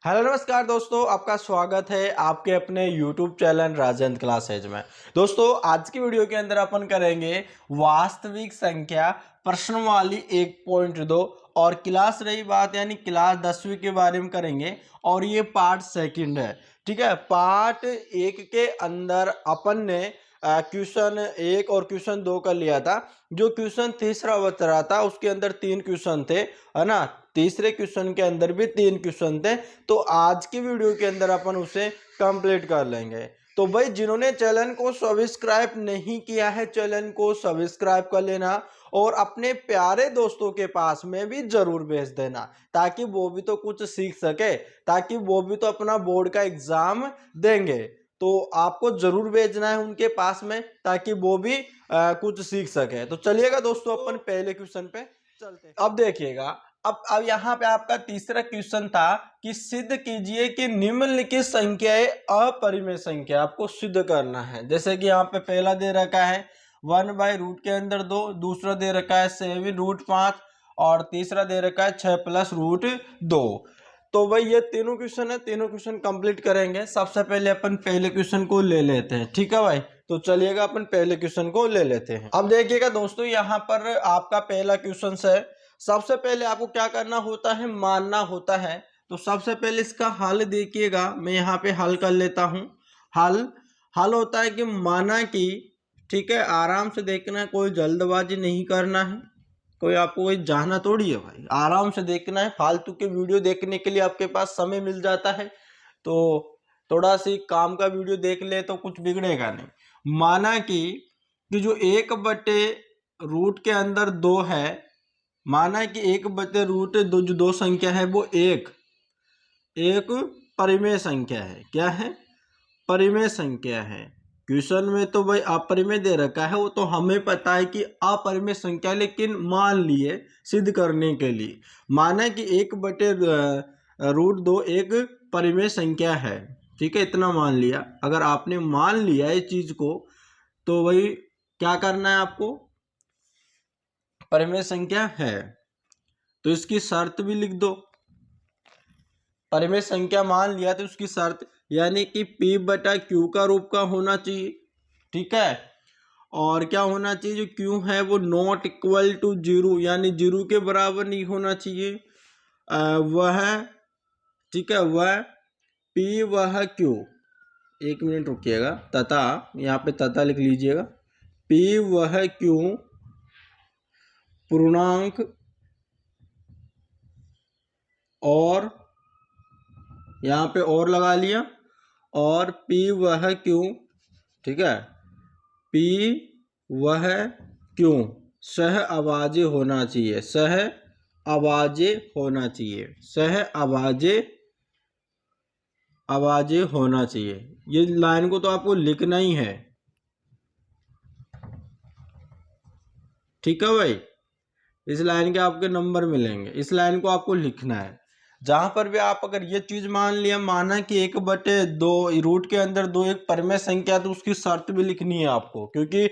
Hello नमस्कार दोस्तों, आपका स्वागत है आपके अपने YouTube चैनल राजेंद्र क्लासेज में। दोस्तों आज की वीडियो के अंदर अपन करेंगे वास्तविक संख्या प्रश्नवाली 1.2 और क्लास रही बात यानी क्लास 10वीं के बारे में करेंगे और ये पार्ट सेकंड है। ठीक है, पार्ट 1 के अंदर अपन ने क्वेश्चन 1 और क्वेश्चन 2 का लिया था। जो क्वेश्चन तीसरा बच रहा था उसके अंदर 3 क्वेश्चन थे, है ना। तीसरे क्वेश्चन के अंदर भी 3 क्वेश्चन थे, तो आज की वीडियो के अंदर अपन उसे कंप्लीट कर लेंगे। तो भाई जिन्होंने चैनल को सब्सक्राइब नहीं किया है, चैनल को सब्सक्राइब कर लेना और अपने प्यारे दोस्तों के पास में भी जरूर भेज देना, ताकि वो भी तो कुछ सीख सके, ताकि वो भी तो अपना बोर्ड का एग्जाम देंगे। तो आपको जरूर भेजना है उनके पास में, ताकि वो भी कुछ सीख सके। तो चलिएगा दोस्तों, अपन पहले क्वेश्चन पे चलते हैं। अब देखिएगा, अब यहाँ पे आपका तीसरा क्वेश्चन था कि सिद्ध कीजिए कि निम्नलिखित संख्याएं अपरिमेय संख्या। आपको सिद्ध करना है। जैसे कि यहाँ पे पहला दे रखा है 1/रूट के अंदर 2, दूसरा दे रखा है 7√5 और तीसरा दे रखा है 6+√2। तो भाई ये तीनों क्वेश्चन है, तीनों क्वेश्चन कंप्लीट करेंगे। सबसे पहले अपन पहले क्वेश्चन को ले लेते हैं। ठीक है भाई, तो चलिएगा अपन पहले क्वेश्चन को ले लेते हैं। अब देखिएगा दोस्तों, यहाँ पर आपका पहला क्वेश्चन है। सबसे पहले आपको क्या करना होता है, मानना होता है। तो सबसे पहले इसका हल देखिएगा, मैं यहाँ पे हल कर लेता हूँ। हल होता है कि माना कि, ठीक है, आराम से देखना है, कोई जल्दबाजी नहीं करना है, कोई आपको कोई जाना थोड़ी है भाई, आराम से देखना है। फालतू के वीडियो देखने के लिए आपके पास समय मिल जाता है, तो थोड़ा सी काम का वीडियो देख ले तो कुछ बिगड़ेगा नहीं। माना कि जो 1/रूट के अंदर 2 है, माना कि 1/√2 जो 2 संख्या है वो एक परिमेय संख्या है। क्या है? परिमेय संख्या है। क्वेश्चन में तो भाई अपरिमेय दे रखा है, वो तो हमें पता है कि अपरिमेय संख्या, लेकिन मान लिए सिद्ध करने के लिए माना कि 1/√2 एक परिमेय संख्या है। ठीक है, इतना मान लिया। अगर आपने मान लिया इस चीज को, तो भाई क्या करना है आपको, परिमेय संख्या है तो इसकी शर्त भी लिख दो। परिमेय संख्या मान लिया तो उसकी शर्त यानी कि P/Q का रूप का होना चाहिए। ठीक है, और क्या होना चाहिए, जो Q है वो नॉट इक्वल टू 0 यानी 0 के बराबर नहीं होना चाहिए। वह, ठीक है, वह P वह Q, एक मिनट रुकिएगा, तथा यहाँ पे तथा लिख लीजिएगा, P वह Q पूर्णांक और यहाँ पे और लगा लिया, और P वह Q, ठीक है, P वह Q सह अभाज्य होना चाहिए, सह अभाज्य होना चाहिए, सह अभाज्य होना चाहिए। ये लाइन को तो आपको लिखना ही है। ठीक है भाई, इस लाइन के आपके नंबर मिलेंगे, इस लाइन को आपको लिखना है। जहां पर भी आप अगर ये चीज मान लिया, माना कि 1/2 रूट के अंदर 2 एक परिमेय संख्या, तो उसकी शर्त भी लिखनी है आपको, क्योंकि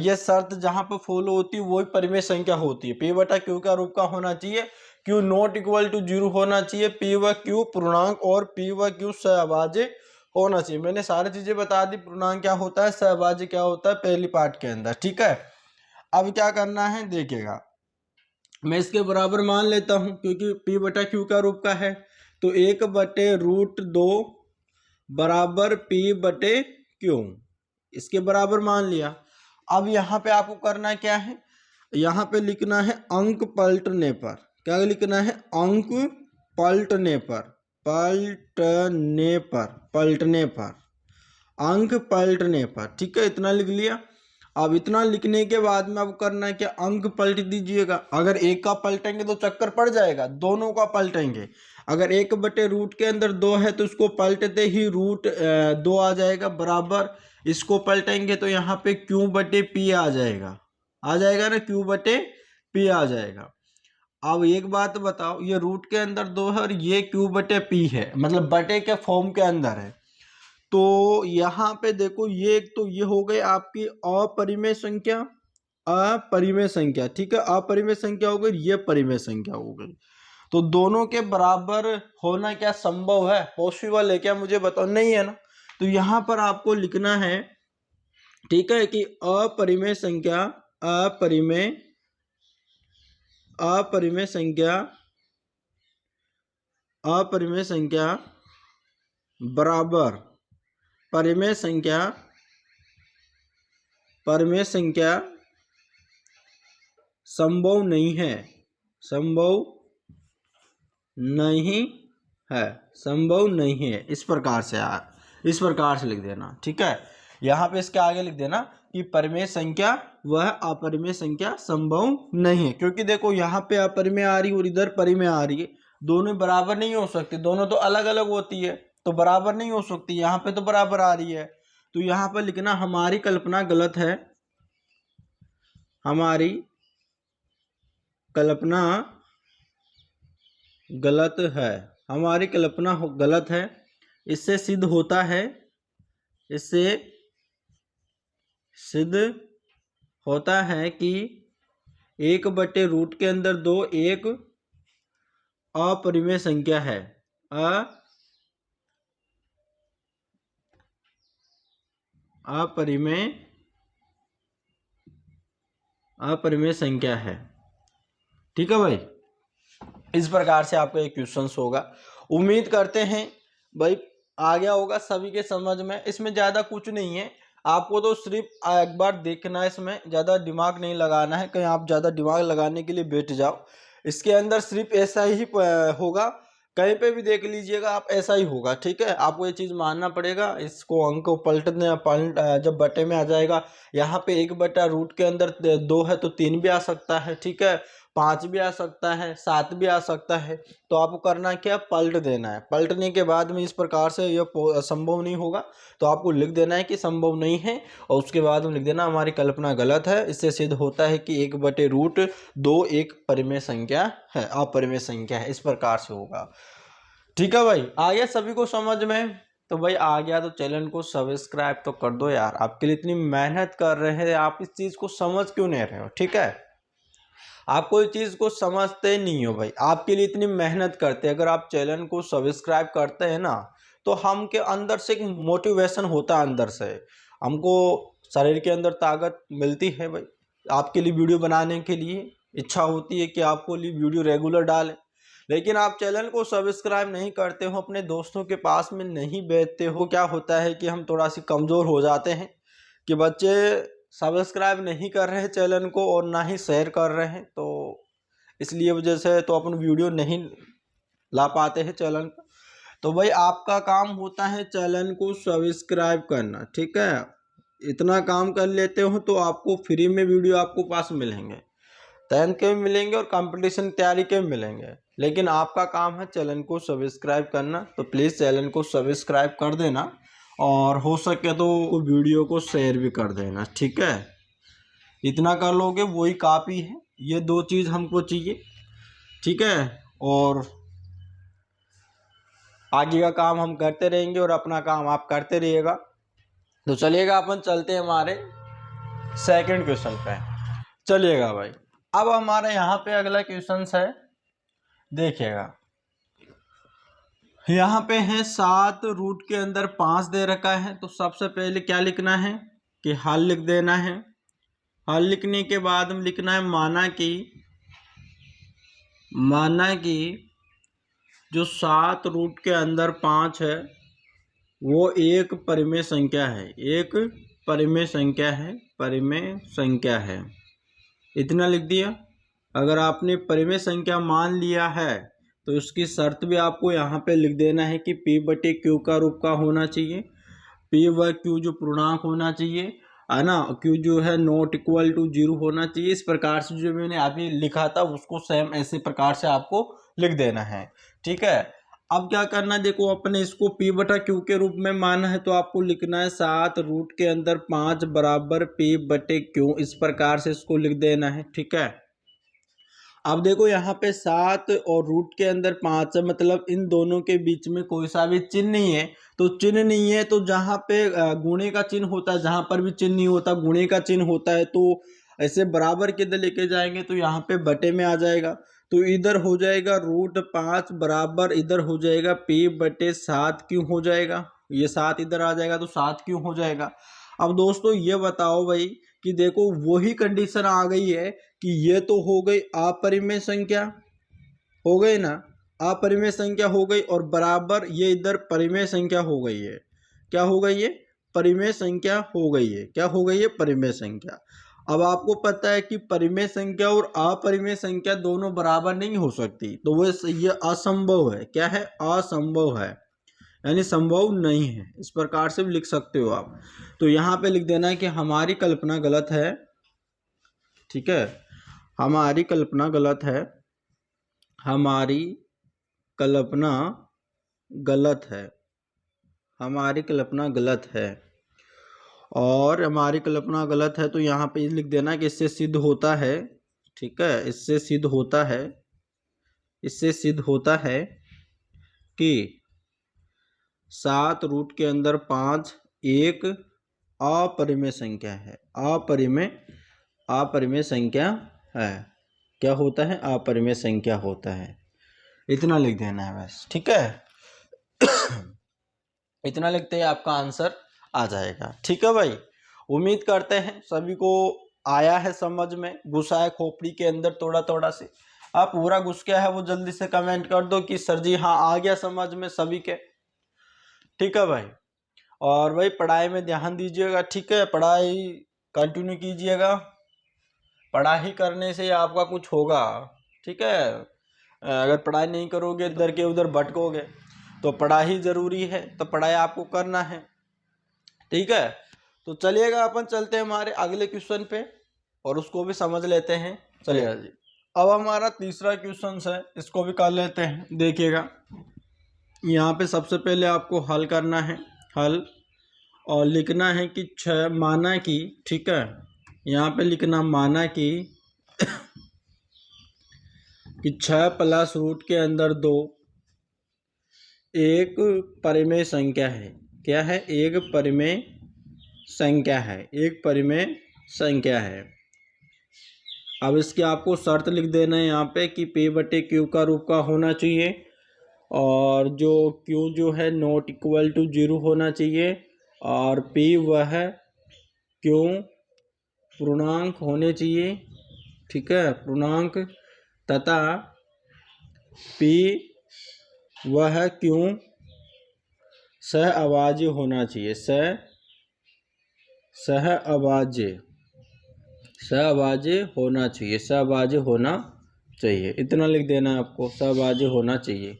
ये शर्त जहां पर फॉलो होती है वही परिमेय संख्या होती है। P/Q का रूप का होना चाहिए, Q नॉट इक्वल टू 0 होना चाहिए, P व Q पूर्णांक और P व Q सहअभाज्य होना चाहिए। मैंने सारी चीजें बता दी, पूर्णांक क्या होता है, सहअभाज्य क्या होता है, पहली पार्ट के अंदर। ठीक है, अब क्या करना है देखिएगा, मैं इसके बराबर मान लेता हूं क्योंकि P/Q का रूप का है। तो 1/√2 बराबर P/Q, इसके बराबर मान लिया। अब यहाँ पे आपको करना क्या है, यहाँ पे लिखना है अंक पलटने पर। क्या लिखना है? अंक पलटने पर, पलटने पर, अंक पलटने पर। ठीक है, इतना लिख लिया। अब इतना लिखने के बाद में अब करना है क्या, अंक पलट दीजिएगा। अगर एक का पलटेंगे तो चक्कर पड़ जाएगा, दोनों का पलटेंगे। अगर 1/रूट के अंदर 2 है तो इसको पलटते ही √2 आ जाएगा बराबर, इसको पलटेंगे तो यहाँ पे Q/P आ जाएगा, ना, Q/P आ जाएगा। अब एक बात बताओ, ये रूट के अंदर 2 है और ये Q/P है, मतलब बटे के फॉर्म के अंदर है। तो यहाँ पे देखो, ये एक तो ये हो गई आपकी अपरिमेय संख्या, ठीक है, अपरिमेय संख्या हो गई, ये परिमेय संख्या हो गई। तो दोनों के बराबर होना क्या संभव है, पॉसिबल है क्या, मुझे बताओ। नहीं है ना। तो यहाँ पर आपको लिखना है, ठीक है, कि अपरिमेय संख्या अपरिमेय संख्या बराबर परिमेय संख्या संभव नहीं है, संभव नहीं है। इस प्रकार से लिख देना, ठीक है। यहाँ पे इसके आगे लिख देना कि परिमेय संख्या वह अपरिमेय संख्या संभव नहीं है, क्योंकि देखो यहाँ पे अपरिमेय आ रही और इधर परिमेय आ रही है, दोनों बराबर नहीं हो सकती, दोनों तो अलग अलग होती है, तो बराबर नहीं हो सकती। यहाँ पे तो बराबर आ रही है, तो यहाँ पर लिखना हमारी कल्पना गलत है, हमारी कल्पना गलत है। इससे सिद्ध होता है कि 1/रूट के अंदर 2 एक अपरिमेय संख्या है, अपरिमेय संख्या है, ठीक है भाई। इस प्रकार से आपका एक क्वेश्चन होगा। उम्मीद करते हैं भाई आ गया होगा सभी के समझ में। इसमें ज़्यादा कुछ नहीं है, आपको तो सिर्फ एक बार देखना है, इसमें ज़्यादा दिमाग नहीं लगाना है, कहीं आप ज़्यादा दिमाग लगाने के लिए बैठ जाओ। इसके अंदर सिर्फ ऐसा ही होगा, कहीं पे भी देख लीजिएगा आप, ऐसा ही होगा, ठीक है। आपको ये चीज़ मानना पड़ेगा। इसको अंक को जब बटे में आ जाएगा, यहाँ पे 1/रूट के अंदर 2 है तो 3 भी आ सकता है, ठीक है, 5 भी आ सकता है, 7 भी आ सकता है। तो आपको करना क्या, पलट देना है। पलटने के बाद में इस प्रकार से यह संभव नहीं होगा, तो आपको लिख देना है कि संभव नहीं है, और उसके बाद में लिख देना हमारी कल्पना गलत है। इससे सिद्ध होता है कि 1/√2 एक परिमेय संख्या है, अपरिमेय संख्या है। इस प्रकार से होगा, ठीक है भाई। आ गया सभी को समझ में? तो भाई आ गया तो चैनल को सब्सक्राइब तो कर दो यार, आपके लिए इतनी मेहनत कर रहे हैं, आप इस चीज़ को समझ क्यों नहीं रहे हो, ठीक है। आप कोई चीज़ को समझते नहीं हो भाई, आपके लिए इतनी मेहनत करते हैं, अगर आप चैनल को सब्सक्राइब करते हैं ना, तो हम के अंदर से एक मोटिवेशन होता है, अंदर से हमको शरीर के अंदर ताकत मिलती है भाई, आपके लिए वीडियो बनाने के लिए इच्छा होती है कि आपको लिए वीडियो रेगुलर डालें। लेकिन आप चैनल को सब्सक्राइब नहीं करते हो, अपने दोस्तों के पास में नहीं बैठते हो, क्या होता है कि हम थोड़ा सी कमज़ोर हो जाते हैं कि बच्चे सब्सक्राइब नहीं कर रहे हैं चैनल को और ना ही शेयर कर रहे हैं, तो इसलिए वजह से तो अपन वीडियो नहीं ला पाते हैं चैनल पर। तो भाई आपका काम होता है चैनल को सब्सक्राइब करना, ठीक है। इतना काम कर लेते हो तो आपको फ्री में वीडियो आपको पास मिलेंगे, 10th के भी मिलेंगे और कंपटीशन तैयारी के भी मिलेंगे, लेकिन आपका काम है चैनल को सब्सक्राइब करना। तो प्लीज़ चैनल को सब्सक्राइब कर देना, और हो सके तो वीडियो को शेयर भी कर देना, ठीक है। इतना कर लोगे वही काफ़ी है, ये 2 चीज़ हमको चाहिए, ठीक है। और आगे का काम हम करते रहेंगे और अपना काम आप करते रहिएगा। तो चलिएगा अपन चलते हैं हमारे सेकंड क्वेश्चन पे, चलिएगा भाई। अब हमारे यहाँ पे अगला क्वेश्चन है, देखिएगा यहाँ पे है 7 रूट के अंदर 5 दे रखा है। तो सबसे पहले क्या लिखना है कि हल लिख देना है। हल लिखने के बाद में लिखना है माना कि जो 7 रूट के अंदर 5 है वो एक परिमेय संख्या है, एक परिमेय संख्या है। इतना लिख दिया। अगर आपने परिमेय संख्या मान लिया है तो उसकी शर्त भी आपको यहाँ पे लिख देना है कि P/Q का रूप का होना चाहिए, P व Q जो पूर्णांक होना चाहिए, है ना, Q जो है नॉट इक्वल टू 0 होना चाहिए। इस प्रकार से जो मैंने अभी लिखा था उसको सेम ऐसे प्रकार से आपको लिख देना है, ठीक है। अब क्या करना है, देखो अपने इसको P/Q के रूप में माना है, तो आपको लिखना है 7 रूट के अंदर 5 बराबर P/Q, इस प्रकार से इसको लिख देना है, ठीक है। अब देखो यहाँ पे 7 और रूट के अंदर 5 है, मतलब इन दोनों के बीच में कोई सा भी चिन्ह नहीं है। तो चिन्ह नहीं है तो जहाँ पे गुणे का चिन्ह होता है, जहाँ पर भी चिन्ह नहीं होता गुणे का चिन्ह होता है, तो ऐसे बराबर के इधर लेके जाएंगे तो यहाँ पे बटे में आ जाएगा। तो इधर हो जाएगा √5 बराबर इधर हो जाएगा p/7 क्यों हो जाएगा, ये 7 इधर आ जाएगा तो 7 क्यों हो जाएगा। अब दोस्तों ये बताओ भाई कि देखो वही कंडीशन आ गई है कि ये तो हो गई अपरिमेय संख्या, हो गई ना, अपरिमेय संख्या हो गई, और बराबर ये इधर परिमेय संख्या हो गई है। क्या हो गई है, परिमेय संख्या हो गई है। क्या हो गई है, परिमेय संख्या। अब आपको पता है कि परिमेय संख्या और अपरिमेय संख्या दोनों बराबर नहीं हो सकती, तो वो ये असंभव है। क्या है, असंभव है, यानी संभव नहीं है। इस प्रकार से भी लिख सकते हो आप। तो यहाँ पे लिख देना है कि हमारी कल्पना गलत है, ठीक है, हमारी कल्पना गलत है, हमारी कल्पना गलत है, हमारी कल्पना गलत है। और हमारी कल्पना गलत है तो यहाँ पे लिख देना कि इससे सिद्ध होता है, ठीक है, इससे सिद्ध होता है, इससे सिद्ध होता है कि 7 रूट के अंदर 5 एक अपरिमेय संख्या है, अपरिमेय संख्या है। क्या होता है, अपरिमेय संख्या होता है। इतना लिख देना है बस, ठीक है। इतना लिखते ही आपका आंसर आ जाएगा, ठीक है भाई। उम्मीद करते हैं सभी को आया है समझ में, घुसा है खोपड़ी के अंदर थोड़ा थोड़ा से। आप पूरा घुस गया है वो जल्दी से कमेंट कर दो कि सर जी हाँ आ गया समझ में सभी के, ठीक है भाई। और भाई पढ़ाई में ध्यान दीजिएगा, ठीक है, पढ़ाई कंटिन्यू कीजिएगा, पढ़ाई करने से आपका कुछ होगा, ठीक है। अगर पढ़ाई नहीं करोगे इधर के उधर भटकोगे, तो पढ़ाई ज़रूरी है, तो पढ़ाई आपको करना है, ठीक है। तो चलिएगा अपन चलते हैं हमारे अगले क्वेश्चन पे और उसको भी समझ लेते हैं, चलिएगा जी। अब हमारा तीसरा क्वेश्चन है, इसको भी कर लेते हैं। देखिएगा यहाँ पे सबसे पहले आपको हल करना है, हल, और लिखना है कि 6 माना कि, ठीक है, यहाँ पे लिखना माना कि 6 प्लस रूट के अंदर 2 एक परिमेय संख्या है। क्या है, एक परिमेय संख्या है, एक परिमेय संख्या है। अब इसके आपको शर्त लिख देना है यहाँ पे कि p/q का रूप का होना चाहिए, और जो q जो है नॉट इक्वल टू 0 होना चाहिए, और p वह q पूर्णांक होने चाहिए, ठीक है, पूर्णांक, तथा p वह q सहअभाज्य होना चाहिए, सहअभाज्य होना चाहिए, सहअभाज्य होना चाहिए। इतना लिख देना है आपको, सहअभाज्य होना चाहिए।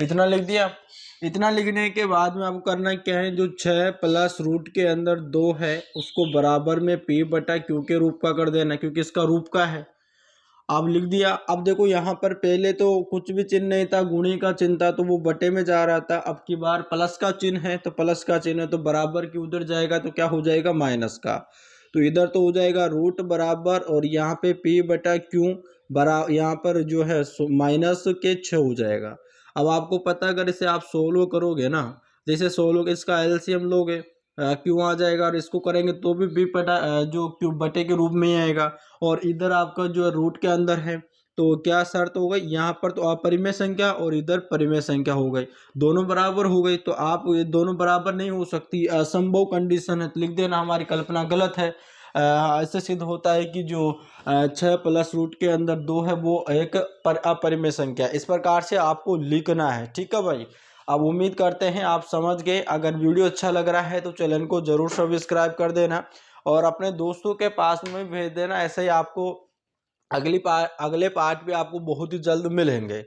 इतना लिख दिया। इतना लिखने के बाद में आपको करना क्या है, जो 6 प्लस रूट के अंदर 2 है उसको बराबर में p/q के रूप का कर देना, क्योंकि इसका रूप का है। आप लिख दिया। अब देखो यहाँ पर पहले तो कुछ भी चिन्ह नहीं था, गुणे का चिन्ह था, तो वो बटे में जा रहा था। अब की बार प्लस का चिन्ह है, तो प्लस का चिन्ह है तो बराबर की उधर जाएगा, तो क्या हो जाएगा, माइनस का। तो इधर तो हो जाएगा रूट बराबर, और यहाँ पे p/q यहाँ पर जो है माइनस के 6 हो जाएगा। अब आपको पता, अगर इसे आप सोल्व करोगे ना, जैसे सोल्व इसका एलसीएम लोगे, क्यों आ जाएगा, और इसको करेंगे तो भी जो क्यू बटे के रूप में ही आएगा। और इधर आपका जो रूट के अंदर है, तो क्या शर्त हो गई यहाँ पर, तो अपरिमेय संख्या और इधर परिमेय संख्या हो गई, दोनों बराबर हो गई। तो आप ये दोनों बराबर नहीं हो सकती, असंभव कंडीशन है, तो लिख देना हमारी कल्पना गलत है। ऐसे सिद्ध होता है कि जो 6 प्लस रूट के अंदर 2 है वो एक अपरिमेय संख्या। इस प्रकार से आपको लिखना है, ठीक है भाई। अब उम्मीद करते हैं आप समझ गए। अगर वीडियो अच्छा लग रहा है तो चैनल को जरूर सब्सक्राइब कर देना और अपने दोस्तों के पास में भेज देना। ऐसे ही आपको अगले पार्ट भी आपको बहुत ही जल्द मिलेंगे।